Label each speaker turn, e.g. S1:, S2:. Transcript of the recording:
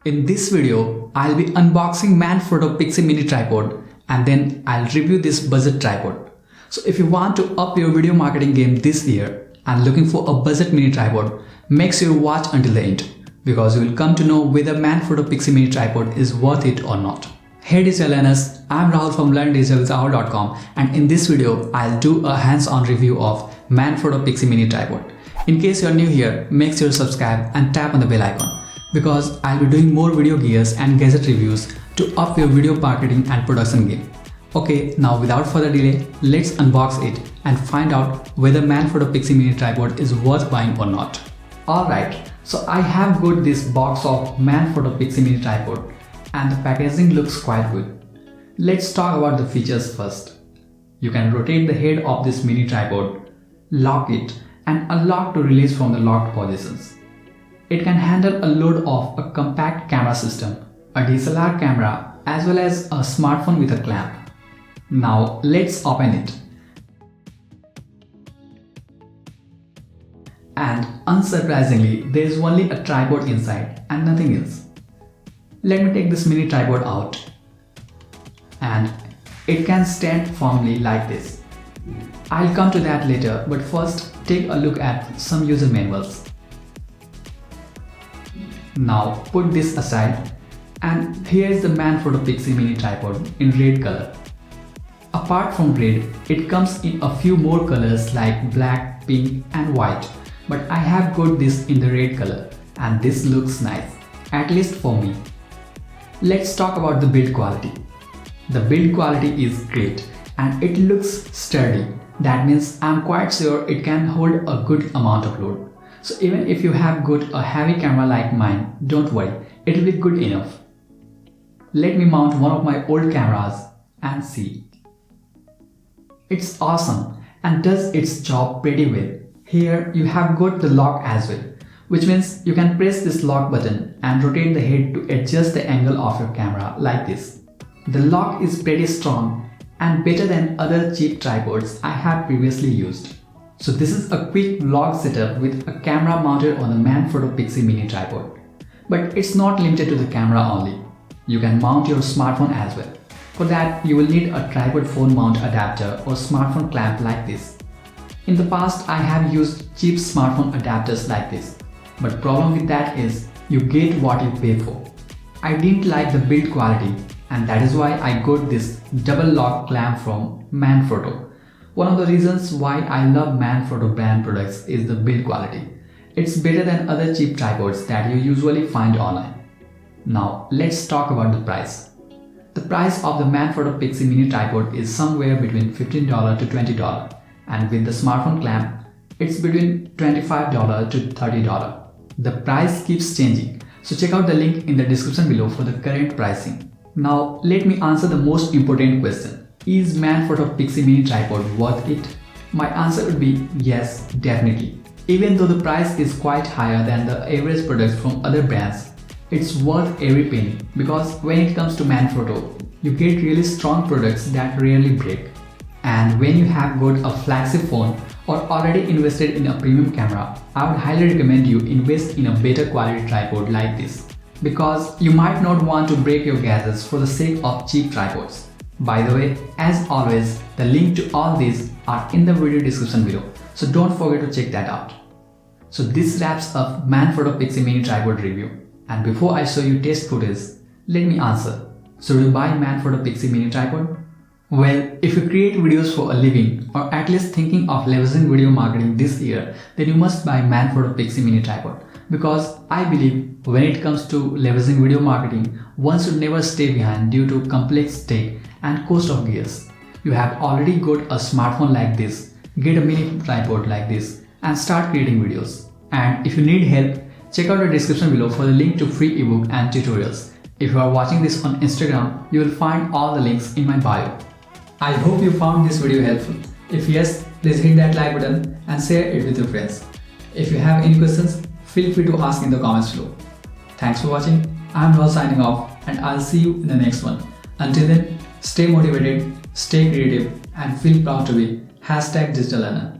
S1: In this video, I'll be unboxing Manfrotto Pixi Mini Tripod and then I'll review this budget tripod. So if you want to up your video marketing game this year and looking for a budget mini tripod, make sure you watch until the end because you will come to know whether Manfrotto Pixi Mini Tripod is worth it or not. Hey digital learners, I'm Rahul from learndigitalwithhour.com and in this video, I'll do a hands-on review of Manfrotto Pixi Mini Tripod. In case you're new here, make sure to subscribe and tap on the bell icon, because I'll be doing more video gears and gadget reviews to up your video marketing and production game. Okay, now without further delay, let's unbox it and find out whether Manfrotto Pixi Mini Tripod is worth buying or not. Alright, so I have got this box of Manfrotto Pixi Mini Tripod and the packaging looks quite good. Let's talk about the features first. You can rotate the head of this mini tripod, lock it and unlock to release from the locked positions. It can handle a load of a compact camera system, a DSLR camera as well as a smartphone with a clamp. Now let's open it. And unsurprisingly, there is only a tripod inside and nothing else. Let me take this mini tripod out. And it can stand firmly like this. I'll come to that later, but first take a look at some user manuals. Now put this aside and here is the Manfrotto Pixi Mini Tripod in red color. Apart from red, it comes in a few more colors like black, pink and white, but I have got this in the red color and this looks nice, at least for me. Let's talk about the build quality. The build quality is great and it looks sturdy. That means I'm quite sure it can hold a good amount of load. So even if you have got a heavy camera like mine, don't worry, it will be good enough. Let me mount one of my old cameras and see. It's awesome and does its job pretty well. Here you have got the lock as well, which means you can press this lock button and rotate the head to adjust the angle of your camera like this. The lock is pretty strong and better than other cheap tripods I have previously used. So this is a quick vlog setup with a camera mounted on the Manfrotto Pixi Mini Tripod. But it's not limited to the camera only. You can mount your smartphone as well. For that, you will need a tripod phone mount adapter or smartphone clamp like this. In the past, I have used cheap smartphone adapters like this. But problem with that is, you get what you pay for. I didn't like the build quality and that is why I got this double lock clamp from Manfrotto. One of the reasons why I love Manfrotto brand products is the build quality. It's better than other cheap tripods that you usually find online. Now let's talk about the price. The price of the Manfrotto Pixi Mini Tripod is somewhere between $15 to $20 and with the smartphone clamp, it's between $25 to $30. The price keeps changing, so check out the link in the description below for the current pricing. Now let me answer the most important question. Is Manfrotto Pixi Mini Tripod worth it? My answer would be yes, definitely. Even though the price is quite higher than the average products from other brands, it's worth every penny because when it comes to Manfrotto, you get really strong products that rarely break. And when you have got a flagship phone or already invested in a premium camera, I would highly recommend you invest in a better quality tripod like this, because you might not want to break your gadgets for the sake of cheap tripods. By the way, as always, the link to all these are in the video description below, so don't forget to check that out. So this wraps up Manfrotto Pixi Mini Tripod review. And before I show you test footage, let me answer. Should you buy Manfrotto Pixi Mini Tripod? Well, if you create videos for a living or at least thinking of leveraging video marketing this year, then you must buy Manfrotto Pixi Mini Tripod. Because I believe when it comes to leveraging video marketing, one should never stay behind due to complex tech and cost of gears. You have already got a smartphone like this, get a mini tripod like this and start creating videos. And if you need help, check out the description below for the link to free ebook and tutorials. If you are watching this on Instagram, you will find all the links in my bio. I hope you found this video helpful. If yes, please hit that like button and share it with your friends. If you have any questions, feel free to ask in the comments below. Thanks for watching. I'm Rahul signing off and I'll see you in the next one. Until then, stay motivated, stay creative and feel proud to be #digital learner.